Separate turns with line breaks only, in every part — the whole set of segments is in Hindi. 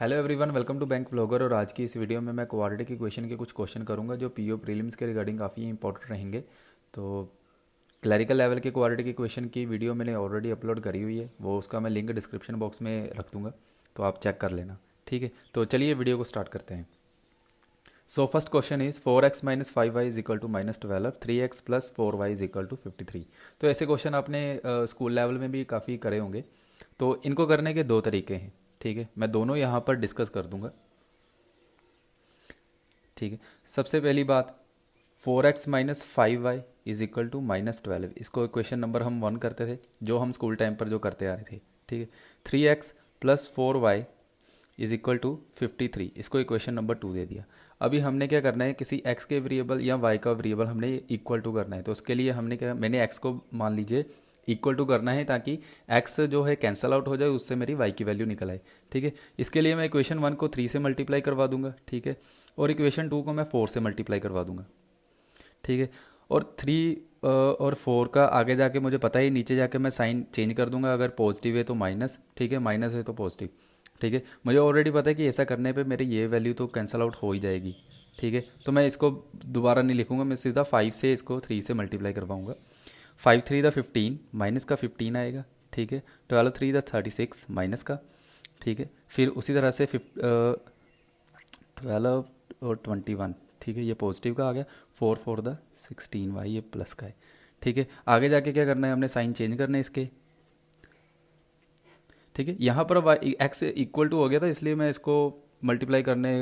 Hello everyone, welcome to bank blogger. और आज की इस वीडियो में मैं क्वाड्रेटिक इक्वेशन के कुछ क्वेश्चन करूंगा जो पीओ प्रीलिम्स के रिगार्डिंग काफ़ी इंपॉर्टेंट रहेंगे। तो क्लैरिकल लेवल के क्वाड्रेटिक इक्वेशन की वीडियो मैंने ऑलरेडी अपलोड करी हुई है, वो उसका मैं लिंक डिस्क्रिप्शन बॉक्स में रख दूंगा, तो आप चेक कर लेना। ठीक है, तो चलिए वीडियो को स्टार्ट करते हैं। So first question is 4x minus 5y is equal to -12, 3x plus 4y is equal to 53। तो ऐसे क्वेश्चन आपने स्कूल लेवल में भी काफ़ी करे होंगे। तो इनको करने के दो तरीके हैं। ठीक है, मैं दोनों यहाँ पर डिस्कस कर दूंगा। ठीक है, सबसे पहली बात, 4x minus 5y is equal to -12। इसको क्वेश्चन नंबर हम 1 करते थे, जो हम स्कूल टाइम पर जो करते आ रहे थे। ठीक है, 3x plus 4y is equal to 53, इसको इक्वेशन नंबर 2 दे दिया। अभी हमने क्या करना है, किसी x के वेरिएबल या y का वेरिएबल हमने इक्वल टू करना है। तो उसके लिए हमने क्या, मैंने x को मान लीजिए इक्वल टू करना है, ताकि x जो है कैंसल आउट हो जाए, उससे मेरी y की वैल्यू निकल आए। ठीक है, इसके लिए मैं इक्वेशन 1 को 3 से मल्टीप्लाई करवा दूंगा। ठीक है, और इक्वेशन 2 को मैं 4 से मल्टीप्लाई करवा दूंगा। ठीक है, और 3 और 4 का आगे जाके मुझे पता ही, नीचे जाके मैं साइन चेंज कर दूंगा। अगर पॉजिटिव है तो माइनस, ठीक है, माइनस है तो पॉजिटिव। ठीक है, मुझे ऑलरेडी पता है कि ऐसा करने पे मेरी ये वैल्यू तो कैंसल आउट हो ही जाएगी। ठीक है, तो मैं इसको दोबारा नहीं लिखूंगा, मैं सीधा 5 से इसको 3 से मल्टीप्लाई करवाऊंगा। 5 3 द 15, माइनस का 15 आएगा। ठीक है, 12 3 द 36, माइनस का। ठीक है, फिर उसी तरह से 12 और 21, ठीक है, ये पॉजिटिव का आ गया। 4 4 द 16y, ये प्लस का है। ठीक है, आगे जाके क्या करना है, हमने साइन चेंज करना है इसके। ठीक है, यहाँ पर एक्स इक्वल टू हो गया था, इसलिए मैं इसको मल्टीप्लाई करने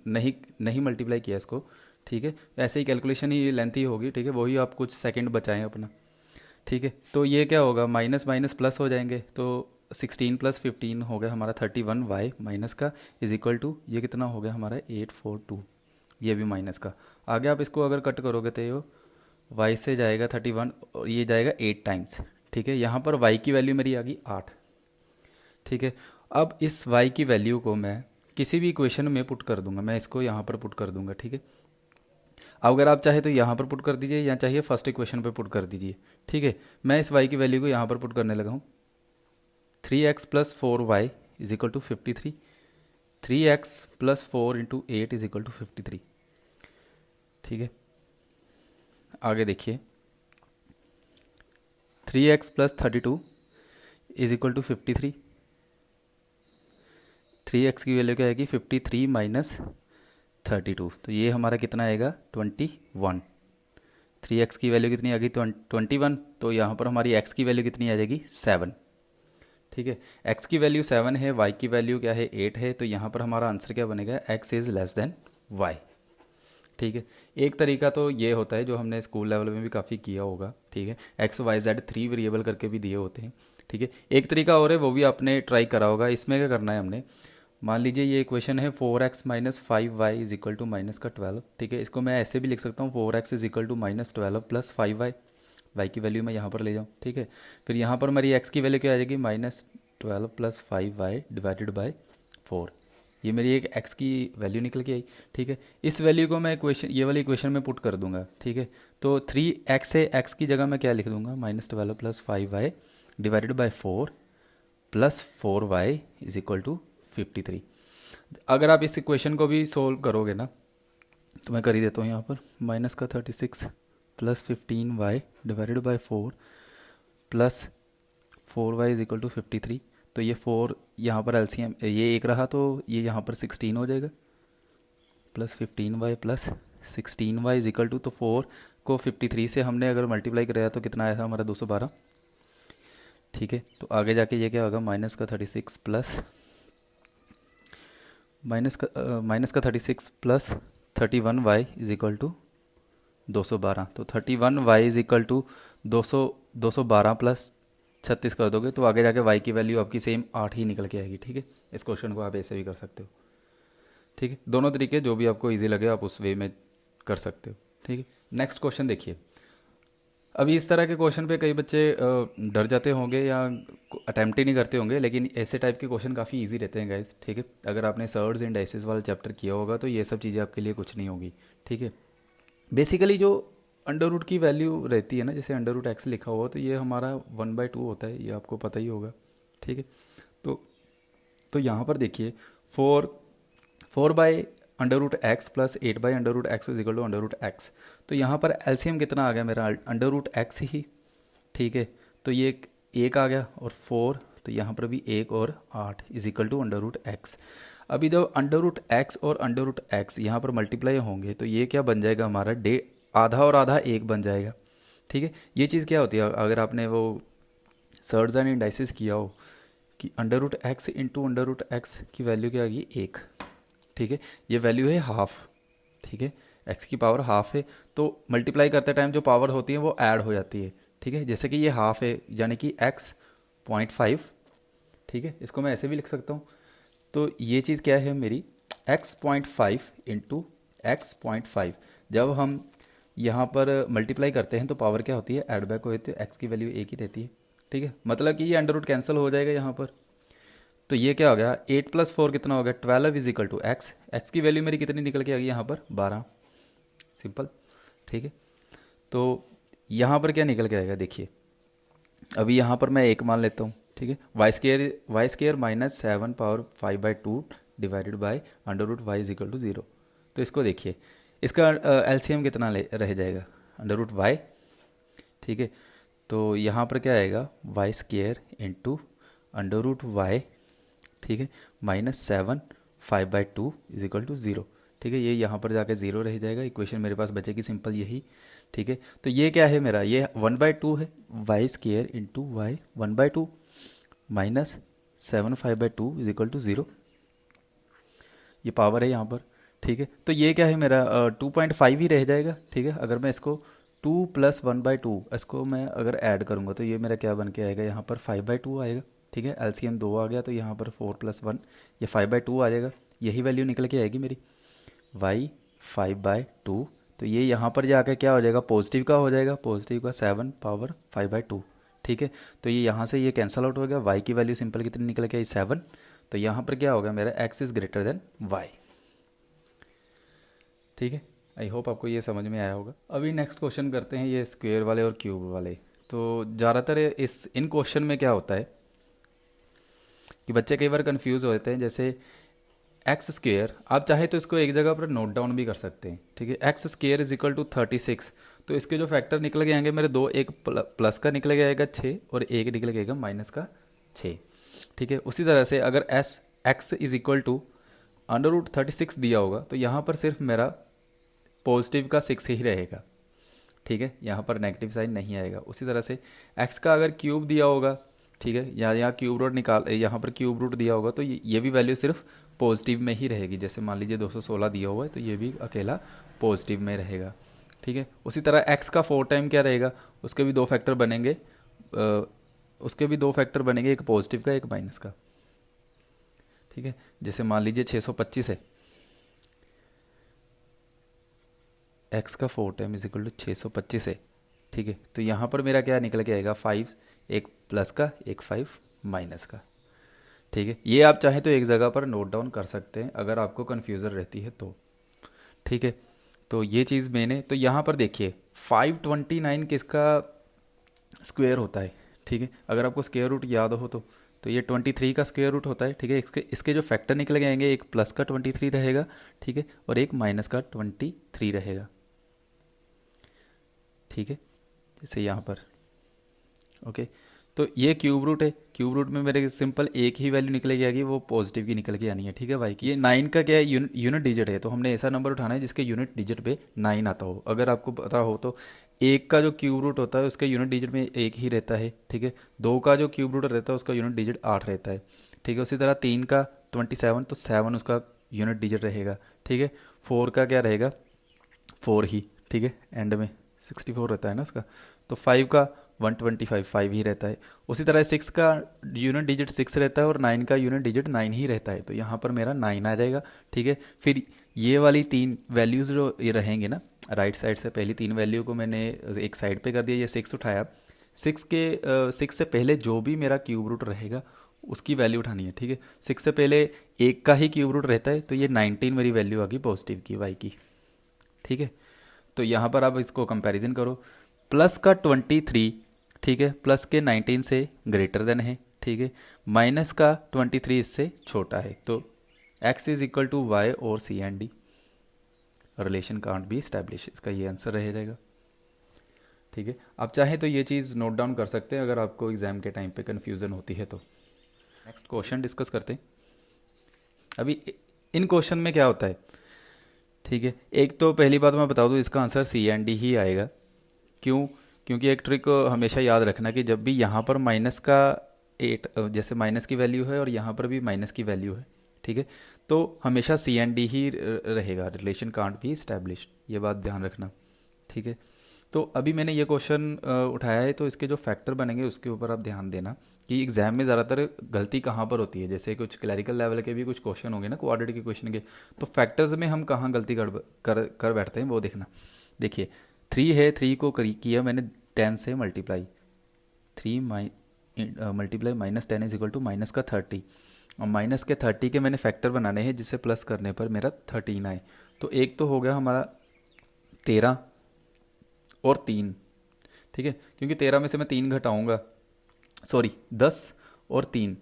नहीं नहीं मल्टीप्लाई किया इसको। ठीक है, ऐसे ही कैलकुलेशन ही लेंथी होगी। ठीक है, वही आप कुछ सेकंड बचाएं अपना। ठीक है, तो ये क्या होगा, माइनस माइनस प्लस हो जाएंगे। तो 16 प्लस 15 हो गया हमारा 31y माइनस का, इज इक्वल टू ये कितना हो गया हमारा 842, ये भी माइनस का। आगे आप इसको अगर कट करोगे तो ये y से जाएगा 31 और ये जाएगा 8 टाइम्स। ठीक है, यहाँ पर y की वैल्यू मेरी आ गई 8। ठीक है, अब इस y की वैल्यू को मैं किसी भी इक्वेशन में पुट कर दूंगा, मैं इसको यहाँ पर पुट कर दूंगा। ठीक है, अब अगर आप चाहे तो यहाँ पर पुट कर दीजिए, या चाहिए फर्स्ट इक्वेशन पे पुट कर दीजिए। ठीक है, मैं इस y की वैल्यू को यहाँ पर पुट करने लगा हूँ। 3x plus 4y is equal to 53, 3x plus 4 into 8 is equal to 53। ठीक है, आगे देखिए, 3x plus 32 is equal to 53। 3x की वैल्यू क्या आएगी, 53 माइनस 32, तो ये हमारा कितना आएगा 21। 3x की वैल्यू कितनी आ गई 21, तो यहाँ पर हमारी x की वैल्यू कितनी आ जाएगी 7। ठीक है, x की वैल्यू 7 है, y की वैल्यू क्या है 8 है, तो यहाँ पर हमारा आंसर क्या बनेगा, x is less than y। ठीक है, एक तरीका तो ये होता है जो हमने स्कूल लेवल में भी काफ़ी किया होगा। ठीक है, एक्स वाई जेड 3 वेरिएबल करके भी दिए होते हैं। ठीक है, एक तरीका और है, वो भी आपने ट्राई करा होगा। इसमें क्या करना है, हमने मान लीजिए ये इक्वेशन है 4x minus 5y is equal to minus का 12। ठीक है, इसको मैं ऐसे भी लिख सकता हूँ, 4x is equal to -12 plus 5y, y की वैल्यू मैं यहाँ पर ले जाऊँ। ठीक है, फिर यहाँ पर मेरी x की वैल्यू क्या आ जाएगी, -12 प्लस 5y डिवाइडेड बाई 4। ये मेरी एक x की वैल्यू निकल के आई। ठीक है, इस वैल्यू को मैं इक्वेशन, ये वाली इक्वेशन में पुट कर दूंगा। ठीक है, तो 3x से x की जगह मैं क्या लिख दूंगा, -12 plus 5y divided by 4 plus 4y is equal to 53। अगर आप इस इक्वेशन को भी सोल्व करोगे ना, तो मैं कर ही देता हूँ यहाँ पर, माइनस का 36 plus 15y divided by 4 plus 4y is equal to 53। तो ये 4 यहाँ पर एलसीएम ये एक रहा, तो ये यहाँ पर 16 हो जाएगा, plus 15y plus 16y is equal to, तो 4 को 53 से हमने अगर मल्टीप्लाई कराया तो कितना आया था हमारा 212। ठीक है, तो आगे जाके ये क्या होगा, माइनस का 36 प्लस माइनस का 36 plus 31y is equal to 212। तो 31y is equal to 212 plus 36 कर दोगे तो आगे जाके y की वैल्यू आपकी सेम 8 ही निकल के आएगी। ठीक है, इस क्वेश्चन को आप ऐसे भी कर सकते हो। ठीक है, दोनों तरीके जो भी आपको इजी लगे आप उस वे में कर सकते हो। ठीक है, नेक्स्ट क्वेश्चन देखिए। अभी इस तरह के क्वेश्चन पे कई बच्चे डर जाते होंगे या अटैम्प्ट ही नहीं करते होंगे, लेकिन ऐसे टाइप के क्वेश्चन काफ़ी इजी रहते हैं गाइस। ठीक है, अगर आपने सर्ड्स एंड डाइसेस वाला चैप्टर किया होगा तो ये सब चीज़ें आपके लिए कुछ नहीं होगी। ठीक है, बेसिकली जो अंडर रूट की वैल्यू रहती है ना, जैसे अंडर रूट एक्स लिखा हुआ तो ये हमारा 1/2 होता है, ये आपको पता ही होगा। ठीक है, तो तो यहाँ पर देखिए 4 by under root X plus 8 by under root X is equal to under root X. तो यहाँ पर एलसीएम कितना आ गया मेरा, अंडर रूट एक्स ही, ठीक है। तो ये एक आ गया और 4, तो यहाँ पर भी 1 और 8 is equal to under root X. अभी जब अंडर रूट एक्स और अंडर रूट एक्स यहाँ पर मल्टीप्लाई होंगे तो ये क्या बन जाएगा हमारा, आधा और आधा 1 बन जाएगा, ठीक है। ये चीज़ क्या होती है, अगर आपने वो सर्ड्स एंड इंडाइसिस किया हो कि under root X into under root X की वैल्यू क्या आ गई, 1, ठीक है। ये वैल्यू है हाफ, ठीक है, एक्स की पावर हाफ है, तो मल्टीप्लाई करते टाइम जो पावर होती है वो ऐड हो जाती है, ठीक है। जैसे कि ये हाफ है यानी कि x 0.5, ठीक है, इसको मैं ऐसे भी लिख सकता हूँ। तो ये चीज़ क्या है मेरी, x 0.5 इंटू एक्स 0.5। जब हम यहाँ पर मल्टीप्लाई करते हैं तो पावर क्या होती है, ऐड बैक होती है, x की वैल्यू एक ही रहती है, ठीक है। मतलब कि ये अंडर रूट कैंसिल हो जाएगा यहाँ पर। तो ये क्या हो गया, 8 + 4 कितना हो गया, 12 is equal to X. X की वैल्यू मेरी कितनी निकल के आ गई यहाँ पर, 12, सिंपल, ठीक है। तो यहाँ पर क्या निकल के आएगा, देखिए अभी यहाँ पर मैं 1 मान लेता हूँ, ठीक है। Y square minus 7 power 5/2 divided by under root Y is equal to 0। तो इसको देखिए, इसका एलसीएम कितना रह जाएगा, अंडर रूट वाई, ठीक है। तो यहाँ पर क्या आएगा, Y square into under root Y, ठीक है, माइनस 7 5/2 इज इक्वल टू 0, ठीक है। ये यहाँ पर जाके 0 रह जाएगा, इक्वेशन मेरे पास बचेगी सिंपल यही, ठीक है। तो ये क्या है मेरा, ये 1/2 है, Y square into Y 1/2 minus 7 5/2 is equal to 0, ये पावर है यहाँ पर, ठीक है। तो ये क्या है मेरा 2.5 ही रह जाएगा, ठीक है। अगर मैं इसको 2 + 1/2 इसको मैं अगर ऐड करूँगा तो ये मेरा क्या बन के आएगा, यहाँ पर 5/2 आएगा, ठीक है। एलसीएम 2 आ गया तो यहाँ पर 4 + 1 ये 5/2 आ जाएगा, यही वैल्यू निकल के आएगी मेरी y 5/2। तो ये यहाँ पर जाकर क्या हो जाएगा, पॉजिटिव का हो जाएगा, पॉजिटिव का 7 पावर 5/2, ठीक है। तो ये यहाँ से ये कैंसल आउट हो गया, y की वैल्यू सिंपल कितनी निकल के आई, 7। तो यहाँ पर क्या होगा मेरा, x is greater than y, ठीक है। आई होप आपको ये समझ में आया होगा। अभी नेक्स्ट क्वेश्चन करते हैं, ये स्क्वायर वाले और क्यूब वाले। तो ज़्यादातर इन क्वेश्चन में क्या होता है कि बच्चे कई बार कंफ्यूज होते हैं। जैसे एक्स स्क्वेयर, आप चाहे तो इसको एक जगह पर नोट डाउन भी कर सकते हैं, ठीक है। X square is equal to 36। तो इसके जो फैक्टर निकल के आएंगे मेरे दो, एक प्लस का निकल के आएगा 6 और एक निकल के आएगा माइनस का 6, ठीक है। उसी तरह से अगर X is equal to under root 36 दिया होगा तो यहाँ पर सिर्फ मेरा पॉजिटिव का 6 ही रहेगा, ठीक है, यहाँ पर नेगेटिव साइन नहीं आएगा। उसी तरह से एक्स का अगर क्यूब दिया होगा, ठीक है, यहाँ क्यूब रूट यहाँ पर क्यूब रूट दिया होगा तो ये भी वैल्यू सिर्फ पॉजिटिव में ही रहेगी। जैसे मान लीजिए 216 दिया हुआ है तो ये भी अकेला पॉजिटिव में रहेगा, ठीक है। उसी तरह x का 4 टाइम क्या रहेगा, उसके भी दो फैक्टर बनेंगे, एक पॉजिटिव का एक माइनस का, ठीक है। जैसे मान लीजिए 625 है, x का 4 टाइम इज इक्वल टू 625 है, ठीक है। तो यहाँ पर मेरा क्या निकल के आएगा, 5 एक प्लस का एक 5 माइनस का, ठीक है। ये आप चाहें तो एक जगह पर नोट डाउन कर सकते हैं अगर आपको कन्फ्यूज़न रहती है तो, ठीक है। तो ये चीज़ मैंने, तो यहाँ पर देखिए 529 किसका स्क्वायर होता है, ठीक है। अगर आपको स्क्वायर रूट याद हो तो ये 23 का स्क्वायर रूट होता है, ठीक है। इसके जो फैक्टर निकल के आएंगे, एक प्लस का 23 रहेगा, ठीक है, और एक माइनस का 23 रहेगा, ठीक है, जैसे यहाँ पर, ओके। तो ये क्यूब रूट है, क्यूब रूट में मेरे सिंपल एक ही वैल्यू निकलेगी आएगी, वो पॉजिटिव की निकल के आनी है, ठीक है भाई। ये 9 का क्या है, यूनिट डिजिट है, तो हमने ऐसा नंबर उठाना है जिसके यूनिट डिजिट पे 9 आता हो। अगर आपको पता हो तो एक का जो क्यूब रूट होता है उसके यूनिट डिजिट में एक ही रहता है, ठीक है। 2 का जो क्यूब रूट रहता है उसका यूनिट डिजिट 8 रहता है, ठीक है। उसी तरह 3 का 27, तो 7 उसका यूनिट डिजिट रहेगा, ठीक है। 4 का क्या रहेगा, 4 ही, ठीक है, एंड में 64 रहता है ना उसका। तो 5 का 125 5 ही रहता है। उसी तरह 6 का यूनिट डिजिट 6 रहता है और 9 का यूनिट डिजिट 9 ही रहता है, तो यहाँ पर मेरा 9 आ जाएगा, ठीक है। फिर ये वाली 3 वैल्यूज़ जो ये रहेंगे ना, राइट साइड से पहली 3 वैल्यू को मैंने एक साइड पे कर दिया, ये 6 उठाया, 6 से पहले जो भी मेरा क्यूब रूट रहेगा उसकी वैल्यू उठानी है, ठीक है। 6 से पहले एक का ही क्यूब रूट रहता है, तो ये 19 मेरी वैल्यू आ गई पॉजिटिव की, वाई की, ठीक है। तो यहाँ पर आप इसको कंपैरिजन करो, प्लस का 23, ठीक है, प्लस के 19 से ग्रेटर देन है, ठीक है, माइनस का 23 इससे छोटा है, तो X is equal to Y और C and D, relation can't be establish, इसका ये आंसर रह जाएगा। ठीक है, आप चाहें तो ये चीज़ नोट डाउन कर सकते हैं अगर आपको एग्ज़ाम के टाइम पे कन्फ्यूज़न होती है तो। नेक्स्ट क्वेश्चन डिस्कस करते हैं। अभी इन क्वेश्चन में क्या होता है, ठीक है, एक तो पहली बात मैं बता दूं, इसका आंसर सी एंड डी ही आएगा। क्यों? क्योंकि एक ट्रिक हमेशा याद रखना कि जब भी यहाँ पर माइनस का 8, जैसे माइनस की वैल्यू है और यहाँ पर भी माइनस की वैल्यू है, ठीक है, तो हमेशा सी एंड डी ही रहेगा, रिलेशन कांट बी इस्टेब्लिश्ड, ये बात ध्यान रखना। ठीक है, तो अभी मैंने ये क्वेश्चन उठाया है, तो इसके जो फैक्टर बनेंगे उसके ऊपर आप ध्यान देना कि एग्जाम में ज़्यादातर गलती कहाँ पर होती है। जैसे कुछ क्लैरिकल लेवल के भी कुछ क्वेश्चन होंगे ना, क्वाड्रेटिक के क्वेश्चन के, तो फैक्टर्स में हम कहाँ गलती कर बैठते हैं वो देखना। देखिए 3 है, 3 को किया मैंने 10 से multiply, 3 multiply -10 is equal to minus का 30, और माइनस के 30 के मैंने फैक्टर बनाने हैं जिसे प्लस करने पर मेरा 13 आए। तो एक तो हो गया हमारा 13 और 3, ठीक है, क्योंकि 13 में से मैं 3 घटाऊंगा, सॉरी 10 और 3,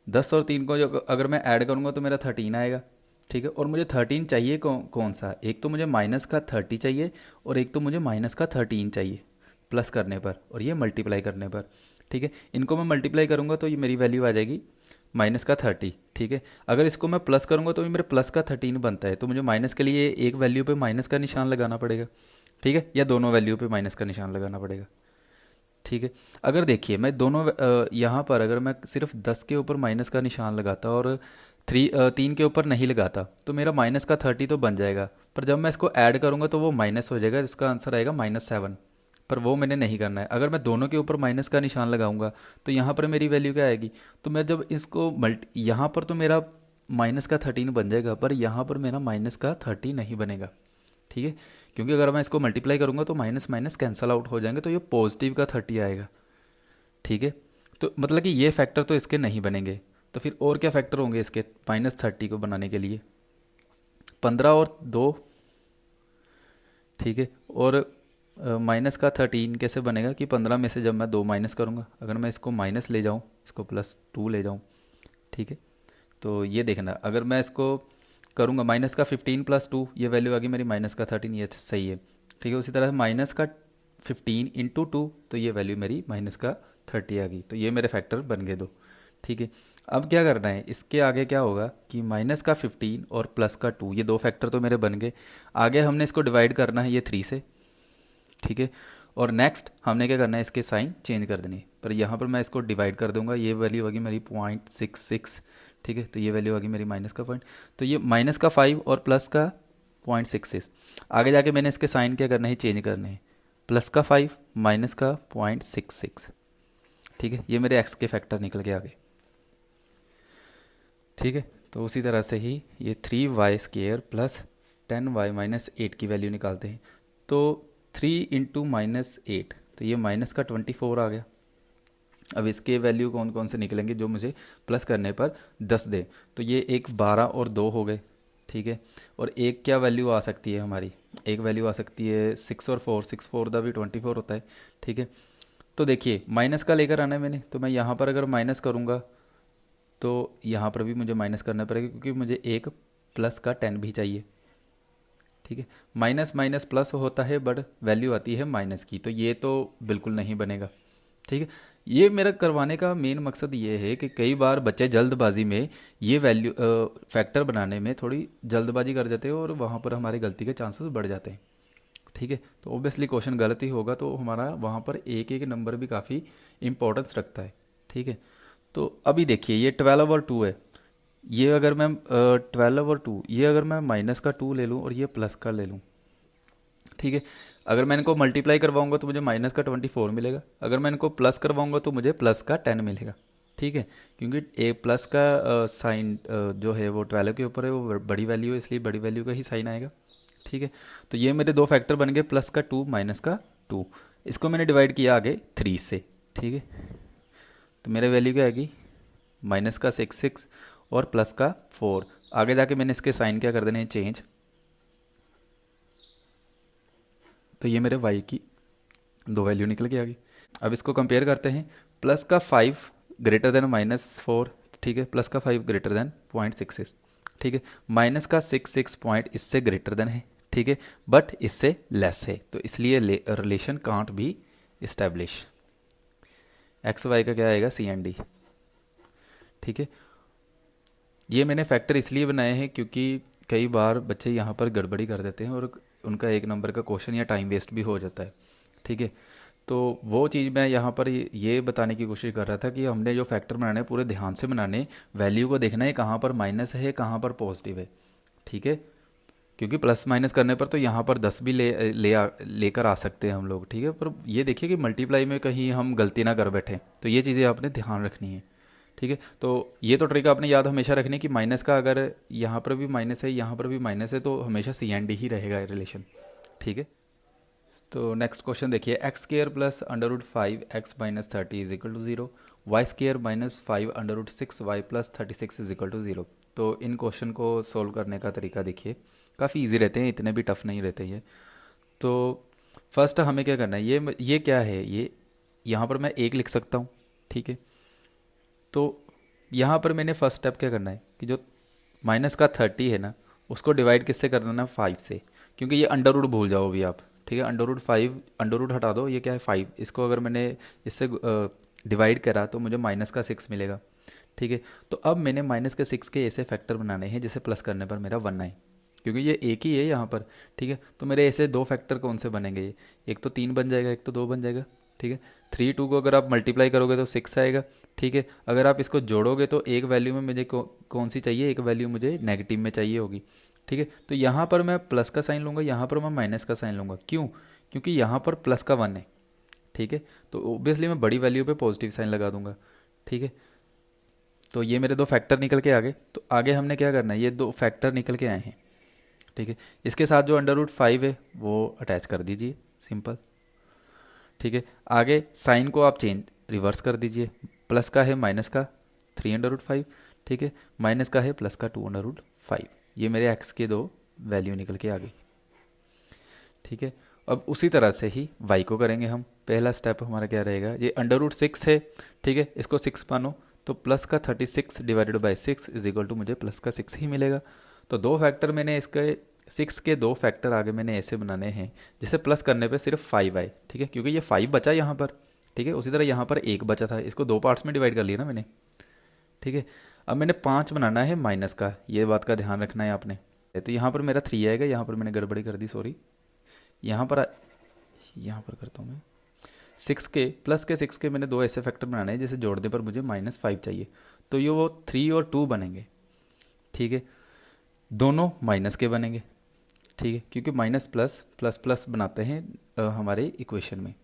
10 और 3 को जो अगर मैं ऐड करूंगा तो मेरा 13 आएगा। ठीक है, और मुझे 13 चाहिए कौन सा, एक तो मुझे माइनस का 30 चाहिए और एक तो मुझे माइनस का 13 चाहिए प्लस करने पर और ये मल्टीप्लाई करने पर। ठीक है, इनको मैं मल्टीप्लाई करूंगा तो ये मेरी वैल्यू आ जाएगी माइनस का 30। ठीक है, अगर इसको मैं प्लस करूंगा तो ये मेरे प्लस का 13 बनता है, तो मुझे माइनस के लिए एक वैल्यू पे माइनस का निशान लगाना पड़ेगा। ठीक है, या दोनों वैल्यू पे माइनस का निशान लगाना पड़ेगा। ठीक है, अगर देखिए मैं दोनों यहाँ पर अगर मैं सिर्फ 10 के ऊपर माइनस का निशान लगाता और 3 के ऊपर नहीं लगाता तो मेरा माइनस का 30 तो बन जाएगा, पर जब मैं इसको ऐड करूँगा तो वो माइनस हो जाएगा, इसका आंसर आएगा -7। पर वो मैंने नहीं करना है। अगर मैं दोनों के ऊपर माइनस का निशान लगाऊंगा तो यहाँ पर मेरी वैल्यू क्या आएगी, तो मैं जब इसको यहाँ पर तो मेरा माइनस का 13 बन जाएगा, पर यहाँ पर मेरा माइनस का 30 नहीं बनेगा। ठीक है, क्योंकि अगर मैं इसको मल्टीप्लाई करूंगा तो माइनस माइनस कैंसल आउट हो जाएंगे, तो ये पॉजिटिव का 30 आएगा। ठीक है, तो मतलब कि ये फैक्टर तो इसके नहीं बनेंगे, तो फिर और क्या फैक्टर होंगे इसके -30 को बनाने के लिए, 15 और 2। ठीक है, और माइनस का 13 कैसे बनेगा कि 15 में से जब मैं 2 माइनस करूँगा, अगर मैं इसको माइनस ले जाऊँ, इसको +2 ले जाऊँ, ठीक है, तो ये देखना अगर मैं इसको करूँगा माइनस का 15 + 2, ये वैल्यू आ गई मेरी माइनस का 13, ये सही है। ठीक है, उसी तरह माइनस का 15 × 2, तो ये वैल्यू मेरी माइनस का 30 आ गई, तो ये मेरे फैक्टर बन गए 2। ठीक है, अब क्या करना है, इसके आगे क्या होगा कि माइनस का 15 और प्लस का 2, ये 2 फैक्टर तो मेरे बन गए। आगे हमने इसको डिवाइड करना है ये 3 से। ठीक है, और नेक्स्ट हमने क्या करना है, इसके साइन चेंज कर देने, पर यहाँ पर मैं इसको डिवाइड कर दूंगा, ये वैल्यू होगी मेरी 0.66। ठीक है, तो ये वैल्यू होगी मेरी माइनस का पॉइंट, तो ये माइनस का 5 और प्लस का 0.66। आगे जाके मैंने इसके साइन क्या करना है, चेंज करने हैं, प्लस का 5 माइनस का 0.66। ठीक है, ये मेरे एक्स के फैक्टर निकल के आ गए। ठीक है, तो उसी तरह से ही ये 3y² + 10y - 8 की वैल्यू निकालते हैं, तो 3 × -8, तो ये माइनस का 24 आ गया। अब इसके वैल्यू कौन कौन से निकलेंगे जो मुझे प्लस करने पर 10 दे, तो ये एक 12 और 2 हो गए। ठीक है, और एक क्या वैल्यू आ सकती है हमारी, एक वैल्यू आ सकती है 6 और 4, 6 4 दा भी 24 होता है। ठीक है, तो देखिए माइनस का लेकर आना है मैंने, तो मैं यहाँ पर अगर माइनस करूँगा तो यहाँ पर भी मुझे माइनस करना पड़ेगा, क्योंकि मुझे एक प्लस का 10 भी चाहिए। ठीक है, माइनस माइनस प्लस होता है बट वैल्यू आती है माइनस की, तो ये तो बिल्कुल नहीं बनेगा। ठीक है, ये मेरा करवाने का मेन मकसद ये है कि कई बार बच्चे जल्दबाजी में ये वैल्यू फैक्टर बनाने में थोड़ी जल्दबाजी कर जाते हैं और वहाँ पर हमारी गलती के चांसेस बढ़ जाते हैं। ठीक है, तो ऑब्वियसली क्वेश्चन गलत ही होगा, तो हमारा वहाँ पर एक एक नंबर भी काफ़ी इंपॉर्टेंस रखता है। ठीक है, तो अभी देखिए ये 12 और 2 है, ये अगर मैं 12 और 2, ये अगर मैं माइनस का 2 ले लूँ और ये प्लस का ले लूँ, ठीक है, अगर मैं इनको मल्टीप्लाई करवाऊंगा तो मुझे माइनस का 24 मिलेगा, अगर मैं इनको प्लस करवाऊंगा तो मुझे प्लस का 10 मिलेगा। ठीक है, क्योंकि ए प्लस का साइन जो है वो 12 के ऊपर है, वो बड़ी वैल्यू है, इसलिए बड़ी वैल्यू का ही साइन आएगा। ठीक है, तो ये मेरे 2 फैक्टर बन गए, प्लस का 2 माइनस का 2, इसको मैंने डिवाइड किया आगे 3 से। ठीक है, तो मेरे वैल्यू क्या आएगी, माइनस का 6 और प्लस का 4। आगे जाके मैंने इसके साइन क्या कर देने हैं, चेंज, तो ये मेरे y की 2 वैल्यू निकल के आ गई। अब इसको कंपेयर करते हैं, प्लस का 5 ग्रेटर देन -4, ठीक है, प्लस का 5 ग्रेटर देन 0.66, ठीक है, माइनस का 6 पॉइंट इससे ग्रेटर देन है, ठीक है, बट इससे लेस है, तो इसलिए relation can't be establish. X Y का क्या आएगा, सी एंड डी, ठीक है। ये मैंने फैक्टर इसलिए बनाए हैं क्योंकि कई बार बच्चे यहाँ पर गड़बड़ी कर देते हैं और उनका एक नंबर का क्वेश्चन या टाइम वेस्ट भी हो जाता है, ठीक है। तो वो चीज़ मैं यहाँ पर ये बताने की कोशिश कर रहा था कि हमने जो फैक्टर बनाने पूरे ध्यान से बनाने, वैल्यू को देखना है कहाँ पर माइनस है कहाँ पर पॉजिटिव है, ठीक है, क्योंकि प्लस माइनस करने पर तो यहाँ पर 10 भी लेकर आ सकते हैं हम लोग, ठीक है, पर ये देखिए कि मल्टीप्लाई में कहीं हम गलती ना कर बैठे, तो ये चीज़ें आपने ध्यान रखनी है, ठीक है। तो ये तो ट्रिक आपने याद हमेशा रखनी है कि माइनस का अगर यहाँ पर भी माइनस है यहाँ पर भी माइनस है तो हमेशा सी एंड डी ही रहेगा रिलेशन, ठीक है। तो नेक्स्ट क्वेश्चन देखिए, X square plus √5x-30 is equal to 0, Y square -5 √6y+36 is equal to 0। तो इन क्वेश्चन को सोल्व करने का तरीका देखिए, काफ़ी इजी रहते हैं, इतने भी टफ नहीं रहते ये। तो फर्स्ट हमें क्या करना है, ये क्या है, ये यहाँ पर मैं 1 लिख सकता हूँ, ठीक है। तो यहाँ पर मैंने फर्स्ट स्टेप क्या करना है कि जो माइनस का 30 है ना, उसको डिवाइड किससे कर देना, 5 से, क्योंकि ये अंडर रूट भूल जाओ अभी आप, ठीक है। √5 अंडर रूट हटा दो, ये क्या है 5, इसको अगर मैंने इससे डिवाइड करा तो मुझे माइनस का 6 मिलेगा, ठीक है। तो अब मैंने माइनस के 6 के ऐसे फैक्टर बनाने हैं जिसे प्लस करने पर मेरा 1 आए, क्योंकि ये एक ही है यहाँ पर, ठीक है। तो मेरे ऐसे 2 फैक्टर कौन से बनेंगे, ये एक तो 3 बन जाएगा, एक तो 2 बन जाएगा, ठीक है। 3 2 को अगर आप मल्टीप्लाई करोगे तो 6 आएगा, ठीक है। अगर आप इसको जोड़ोगे तो एक वैल्यू में मुझे कौन सी चाहिए, एक वैल्यू मुझे नेगेटिव में चाहिए होगी, ठीक है। तो यहाँ पर मैं प्लस का साइन लूँगा, यहाँ पर मैं माइनस का साइन लूँगा, क्यों, क्योंकि यहाँ पर प्लस का 1 है, ठीक है। तो ऑब्वियसली मैं बड़ी वैल्यू पे पॉजिटिव साइन लगा दूंगा, ठीक है। तो ये मेरे 2 फैक्टर निकल के आ गए। तो आगे हमने क्या करना है, ये 2 फैक्टर निकल के आए हैं, ठीक है। इसके साथ जो √5 है वो अटैच कर दीजिए, सिंपल, ठीक है। आगे साइन को आप चेंज रिवर्स कर दीजिए, प्लस का है माइनस का 3 √5, ठीक है, माइनस का है प्लस का 2 √5, ये मेरे एक्स के 2 वैल्यू निकल के आ गई, ठीक है। अब उसी तरह से ही y को करेंगे हम। पहला स्टेप हमारा क्या रहेगा, ये √6 है, ठीक है, इसको 6 मानो, तो प्लस का 36 divided by 6 is equal to मुझे प्लस का 6 ही मिलेगा। तो 2 फैक्टर मैंने इसके 6 के 2 फैक्टर आगे मैंने ऐसे बनाने हैं जिसे प्लस करने पे सिर्फ 5 आए, ठीक है, क्योंकि ये 5 बचा यहाँ पर, ठीक है। उसी तरह यहाँ पर 1 बचा था, इसको 2 पार्ट्स में डिवाइड कर लिया ना मैंने, ठीक है। अब मैंने 5 बनाना है माइनस का, ये बात का ध्यान रखना है आपने। तो यहाँ पर मेरा 3 आएगा, यहाँ पर मैंने गड़बड़ी कर दी, सॉरी, यहाँ पर करता हूँ मैं 6 के प्लस के 6 के मैंने 2 ऐसे फैक्टर बनाने हैं जिसे जोड़ने पर मुझे -5 चाहिए, तो ये वो 3 और 2 बनेंगे, ठीक है। दोनों माइनस के बनेंगे, ठीक है, क्योंकि माइनस प्लस प्लस प्लस बनाते हैं हमारे इक्वेशन में,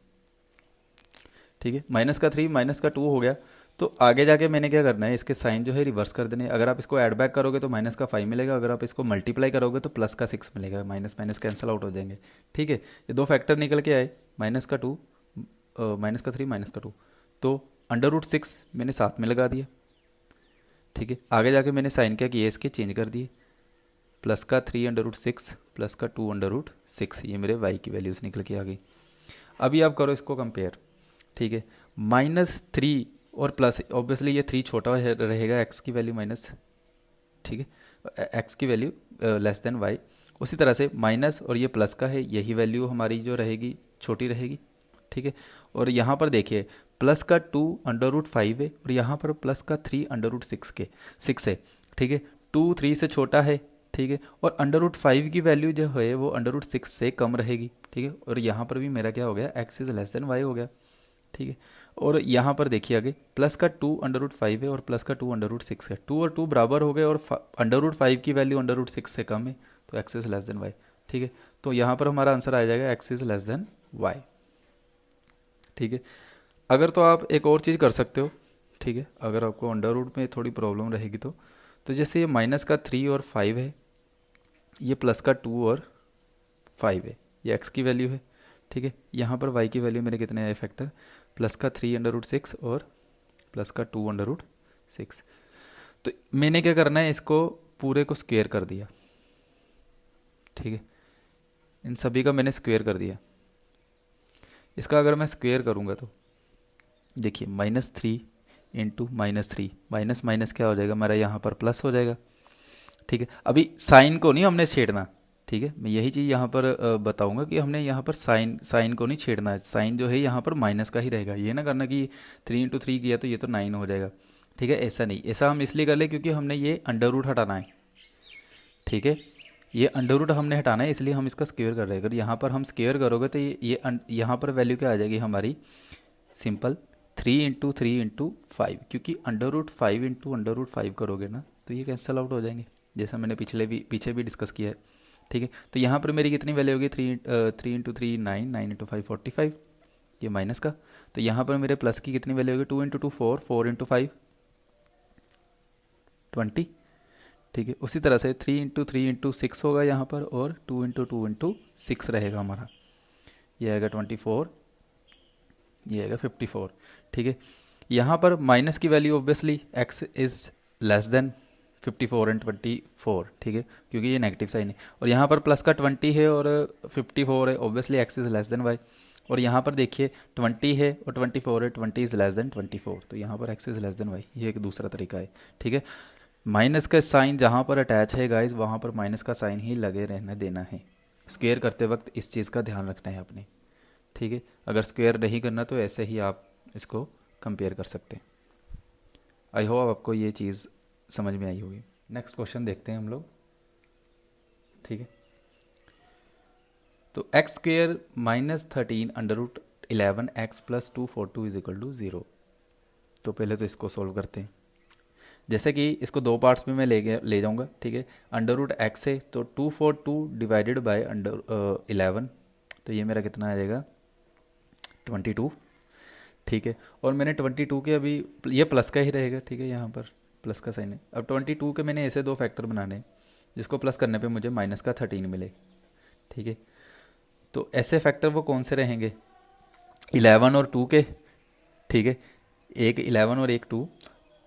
ठीक है। माइनस का 3 माइनस का 2 हो गया। तो आगे जाके मैंने क्या करना है, इसके साइन जो है रिवर्स कर देने। अगर आप इसको ऐड बैक करोगे तो माइनस का 5 मिलेगा, अगर आप इसको मल्टीप्लाई करोगे तो प्लस का 6 मिलेगा, माइनस माइनस कैंसिल आउट हो जाएंगे, ठीक है। ये 2 फैक्टर निकल के आए, माइनस का 2 माइनस का 3 माइनस का 2, तो √6 मैंने साथ में लगा दिया, ठीक है। आगे जाके मैंने साइन क्या किया, इसके चेंज कर दिए, प्लस का 3 √6 प्लस का 2 √6, ये मेरे y की वैल्यूज़ निकल के आ गई। अभी आप करो इसको कंपेयर, ठीक है। -3 और प्लस, ऑब्वियसली ये 3 छोटा रहेगा, x की वैल्यू माइनस, ठीक है, x की वैल्यू लेस देन y। उसी तरह से माइनस और ये प्लस का है, यही वैल्यू हमारी जो रहेगी छोटी रहेगी, ठीक है। और यहाँ पर देखिए प्लस का 2 √5 है और यहाँ पर प्लस का 3 √6 है, ठीक है। 2 3 से छोटा है, ठीक है, और √5 की वैल्यू जो है वो √6 से कम रहेगी, ठीक है। और यहाँ पर भी मेरा क्या हो गया, x is less than y हो गया, ठीक है। और यहाँ पर देखिए आगे प्लस का 2 √5 है और प्लस का 2 √6 है, 2 और 2 बराबर हो गए और √5 की वैल्यू √6 से कम है, तो x is less than y, ठीक है। तो यहाँ पर हमारा आंसर आ जाएगा x is less than y, ठीक है। अगर तो आप एक और चीज़ कर सकते हो, ठीक है, अगर आपको अंडर रूट में थोड़ी प्रॉब्लम रहेगी तो जैसे ये माइनस का 3 और 5 है, ये प्लस का 2 और 5 है, ये x की वैल्यू है, ठीक है। यहाँ पर y की वैल्यू मेरे कितने आए फैक्टर, प्लस का 3 √6 और प्लस का 2 √6। तो मैंने क्या करना है, इसको पूरे को स्क्वेयर कर दिया, ठीक है, इन सभी का मैंने स्क्वेयर कर दिया। इसका अगर मैं स्क्वेयर करूँगा तो देखिए -3 इंटू -3, माइनस माइनस क्या हो जाएगा हमारा यहाँ पर प्लस हो जाएगा। ठीक है, अभी साइन को नहीं हमने छेड़ना। ठीक है, मैं यही चीज़ यहाँ पर बताऊंगा कि हमने यहाँ पर साइन साइन को नहीं छेड़ना है। साइन जो है यहाँ पर माइनस का ही रहेगा। ये ना करना कि 3 × 3 किया तो ये तो 9 हो जाएगा। ठीक है, ऐसा नहीं, ऐसा हम इसलिए कर ले क्योंकि हमने ये अंडर रूट हटाना है। ठीक है, ये अंडर रूट हमने हटाना है, इसलिए हम इसका स्क्वेयर कर रहे हैं। अगर यहाँ पर हम स्क्वेयर करोगे तो यहाँ पर वैल्यू क्या आ जाएगी हमारी, सिंपल 3 × 3 × 5, क्योंकि under root 5 into under root 5 करोगे ना तो ये कैंसिल आउट हो जाएंगे, जैसा मैंने पीछे भी डिस्कस किया है। ठीक है, तो यहाँ पर मेरी कितनी वैल्यू होगी, 3 × 3 9, 9 × 5 45, ये माइनस का। तो यहाँ पर मेरे प्लस की कितनी वैल्यू होगी, 2 × 2 4, 4 × 5 20। ठीक है, उसी तरह से 3 × 3 × 6 होगा यहाँ पर, और 2 × 2 × 6 रहेगा हमारा, ये आएगा 24, ये आएगा 54। ठीक है, यहाँ पर माइनस की value obviously x is less than 54 and 24। ठीक है, क्योंकि ये नेगेटिव साइन है, और यहाँ पर प्लस का 20 है और 54 है, obviously x is less than y। और यहाँ पर देखिए 20 है और 24 है, 20 इज़ लेस देन 24, तो यहाँ पर x is less than y, ये एक दूसरा तरीका है। ठीक है, माइनस का साइन जहाँ पर अटैच है गाइज, वहाँ पर माइनस का साइन ही लगे रहने देना है। स्क्वेयर करते वक्त इस चीज़ का ध्यान रखना है अपने। ठीक है, अगर स्क्वेयर नहीं करना तो ऐसे ही आप इसको कंपेयर कर सकते हैं। आई होप आपको ये चीज़ समझ में आई होगी। नेक्स्ट क्वेश्चन देखते हैं हम लोग। ठीक है, तो x² -13 √11 x + 242 = 0। तो पहले तो इसको सॉल्व करते हैं। जैसे कि इसको दो पार्ट्स में मैं ले जाऊंगा। ठीक है, √x है तो 242 डिवाइडेड बाय √11, तो ये मेरा कितना आ जाएगा 22। ठीक है, और मैंने 22 के अभी ये प्लस का ही रहेगा। ठीक है, यहाँ पर प्लस का साइन है। अब 22 के मैंने ऐसे दो फैक्टर बनाने हैं जिसको प्लस करने पे मुझे माइनस का 13 मिले। ठीक है, तो ऐसे फैक्टर वो कौन से रहेंगे, 11 और 2 के। ठीक है, एक 11 और एक 2,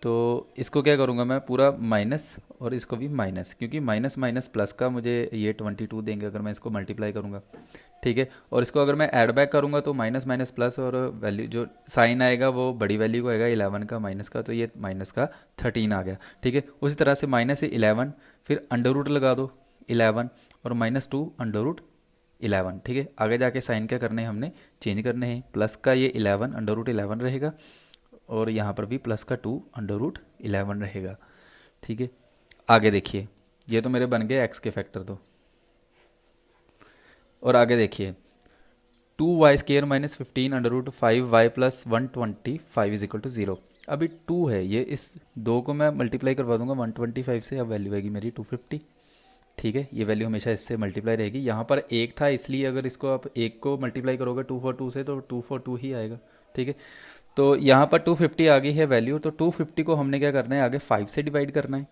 तो इसको क्या करूँगा मैं, पूरा माइनस और इसको भी माइनस, क्योंकि माइनस माइनस प्लस का मुझे ये 22 देंगे अगर मैं इसको मल्टीप्लाई करूँगा। ठीक है, और इसको अगर मैं ऐड बैक करूँगा तो माइनस माइनस प्लस, और वैल्यू जो साइन आएगा वो बड़ी वैल्यू को आएगा 11 का माइनस का, तो ये माइनस का 13 आ गया। ठीक है, उसी तरह से माइनस से 11, फिर अंडर रूट लगा दो 11 और -2 √11। ठीक है, आगे जाके साइन क्या करने हैं, हमने चेंज करने हैं। प्लस का ये 11 √11 रहेगा, और यहाँ पर भी प्लस का 2 √11 रहेगा। ठीक है, आगे देखिए, ये तो मेरे बन गए x के फैक्टर तो, और आगे देखिए 2y² -15 √5y + 125 = 0। अभी 2 है, ये इस 2 को मैं मल्टीप्लाई करवा दूंगा 125 से, अब वैल्यू आएगी मेरी 250। ठीक है, ये वैल्यू हमेशा इससे मल्टीप्लाई रहेगी। यहाँ पर एक था, इसलिए अगर इसको आप एक को मल्टीप्लाई करोगे 242 से तो 242 ही आएगा। ठीक है, तो यहाँ पर 250 आ गई है वैल्यू, तो 250 को हमने क्या करना है, आगे 5 से डिवाइड करना है।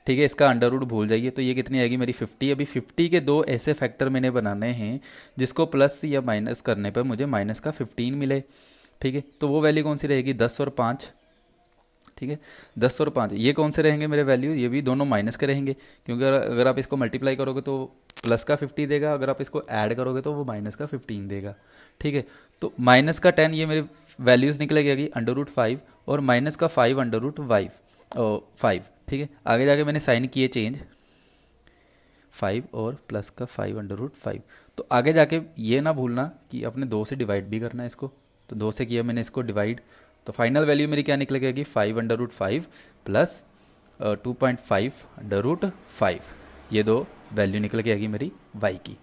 ठीक है, इसका अंडर रूट भूल जाइए, तो ये कितनी आएगी मेरी 50। अभी 50 के दो ऐसे फैक्टर मैंने बनाने हैं जिसको प्लस या माइनस करने पर मुझे माइनस का 15 मिले। ठीक है, तो वो वैल्यू कौन सी रहेगी, 10 और 5। ठीक है, 10 और 5 ये कौन से रहेंगे मेरे वैल्यू, ये भी दोनों माइनस के रहेंगे, क्योंकि अगर आप इसको मल्टीप्लाई करोगे तो प्लस का 50 देगा, अगर आप इसको ऐड करोगे तो वो माइनस का 15 देगा। ठीक है, तो माइनस का 10 ये मेरे वैल्यूज़ निकलेगी √5, और माइनस का 5 √5। ठीक है, आगे जाके मैंने साइन किए चेंज, 5 और प्लस का 5 √5। तो आगे जाके ये ना भूलना कि अपने 2 से डिवाइड भी करना है इसको, तो 2 से किया मैंने इसको डिवाइड, तो फाइनल वैल्यू मेरी क्या निकलेगी, 5 √5 प्लस 2.5 √5, ये दो वैल्यू निकल के आएगी मेरी y की।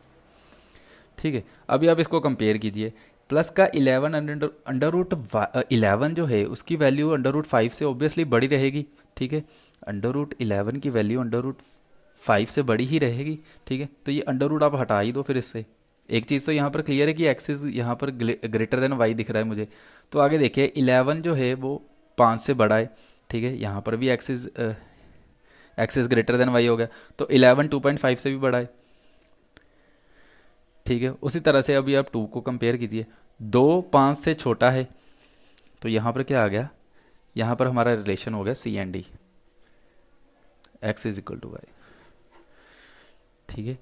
ठीक है, अभी आप इसको कंपेयर कीजिए, प्लस का 11 √11 जो है उसकी वैल्यू √5 से ऑब्वियसली बड़ी रहेगी। ठीक है, √11 की वैल्यू √5 से बड़ी ही रहेगी। ठीक है, तो ये अंडर रूट आप हटा ही दो फिर इससे। एक चीज़ तो यहाँ पर क्लियर है कि एक्सिस यहाँ पर ग्रेटर देन y दिख रहा है मुझे। तो आगे देखिए 11 जो है वो 5 से बड़ा है। ठीक है, यहाँ पर भी एक्सिस ग्रेटर देन y हो गया, तो 11 2.5 से भी बड़ा है। ठीक है, उसी तरह से अभी आप 2 को कंपेयर कीजिए, 2 5 से छोटा है, तो यहाँ पर क्या आ गया, यहाँ पर हमारा रिलेशन हो गया C&D, x = y। ठीक है,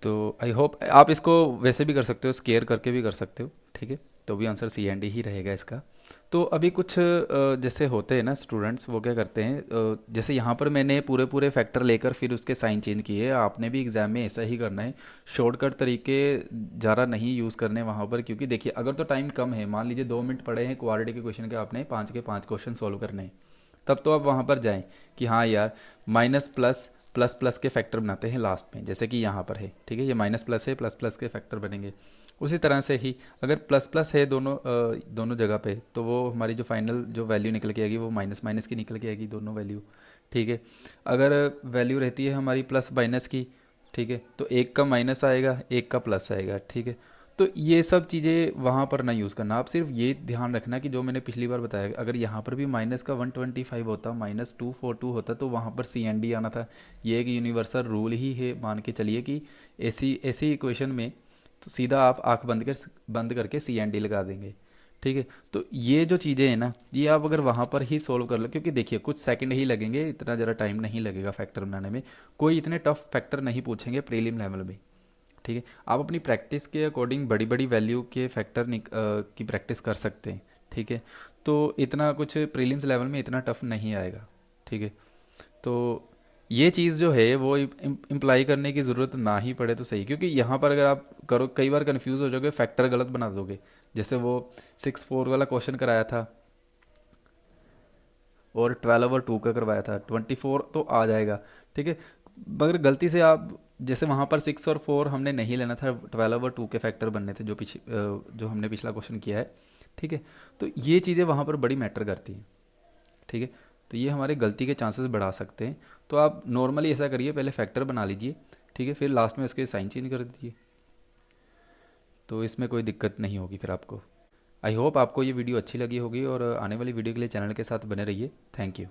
तो आई होप आप इसको वैसे भी कर सकते हो, स्केयर करके भी कर सकते हो। ठीक है, तो भी आंसर सी एंड डी ही रहेगा इसका। तो अभी कुछ जैसे होते हैं ना स्टूडेंट्स, वो क्या करते हैं, जैसे यहाँ पर मैंने पूरे पूरे फैक्टर लेकर फिर उसके साइन चेंज किए, आपने भी एग्जाम में ऐसा ही करना है। शॉर्टकट तरीके ज़्यादा नहीं यूज़ करने वहाँ पर, क्योंकि देखिए अगर तो टाइम कम है, मान लीजिए 2 मिनट पड़े हैं क्वाड्रेटिक के क्वेश्चन के, आपने 5 के 5 क्वेश्चन सॉल्व करने हैं, तब तो आप वहाँ पर जाएं कि हाँ यार माइनस प्लस प्लस प्लस के फैक्टर बनाते हैं लास्ट में, जैसे कि यहाँ पर है, ठीक है, ये माइनस प्लस है, प्लस प्लस के फैक्टर बनेंगे। उसी तरह से ही अगर प्लस प्लस है दोनों जगह पे, तो वो हमारी जो फाइनल जो वैल्यू निकल के आएगी वो माइनस माइनस की निकल के आएगी दोनों वैल्यू, ठीक है। अगर वैल्यू रहती है हमारी प्लस माइनस की, ठीक है, तो एक का माइनस आएगा, एक का प्लस आएगा, ठीक है। तो ये सब चीज़ें वहाँ पर ना यूज़ करना, आप सिर्फ ये ध्यान रखना कि जो मैंने पिछली बार बताया, अगर यहाँ पर भी माइनस का 125 होता, -242 होता, तो वहाँ पर सी एन डी आना था। ये एक यूनिवर्सल रूल ही है, मान के चलिए कि ऐसी ऐसी इक्वेशन में तो सीधा आप आंख बंद करके सी एन डी लगा देंगे, ठीक है। तो ये जो चीज़ें हैं ना, ये आप अगर वहाँ पर ही सोल्व कर लो, क्योंकि देखिए कुछ सेकंड ही लगेंगे, इतना ज़्यादा टाइम नहीं लगेगा फैक्टर बनाने में, कोई इतने टफ फैक्टर नहीं पूछेंगे प्रीलिम लेवल में, ठीक है। आप अपनी प्रैक्टिस के अकॉर्डिंग बड़ी बड़ी वैल्यू के फैक्टर की प्रैक्टिस कर सकते हैं, ठीक है। तो इतना कुछ प्रीलिम्स लेवल में इतना टफ नहीं आएगा, ठीक है। तो ये चीज़ जो है वो इम्प्लाई करने की ज़रूरत ना ही पड़े तो सही, क्योंकि यहाँ पर अगर आप करो कई बार कंफ्यूज हो जाओगे, फैक्टर गलत बना दोगे। जैसे वो 6/4 वाला क्वेश्चन कराया था और 12/2 का करवाया था, 24 तो आ जाएगा, ठीक है। मगर गलती से आप जैसे वहाँ पर 6 और 4 हमने नहीं लेना था, 12/2 के फैक्टर बनने थे, जो हमने पिछला क्वेश्चन किया है, ठीक है। तो ये चीज़ें वहाँ पर बड़ी मैटर करती हैं, ठीक है। तो ये हमारे गलती के चांसेस बढ़ा सकते हैं। तो आप नॉर्मली ऐसा करिए, पहले फैक्टर बना लीजिए, ठीक है, फिर लास्ट में उसके साइन चेंज कर दीजिए, तो इसमें कोई दिक्कत नहीं होगी फिर आपको। आई होप आपको ये वीडियो अच्छी लगी होगी, और आने वाली वीडियो के लिए चैनल के साथ बने रहिए। Thank you.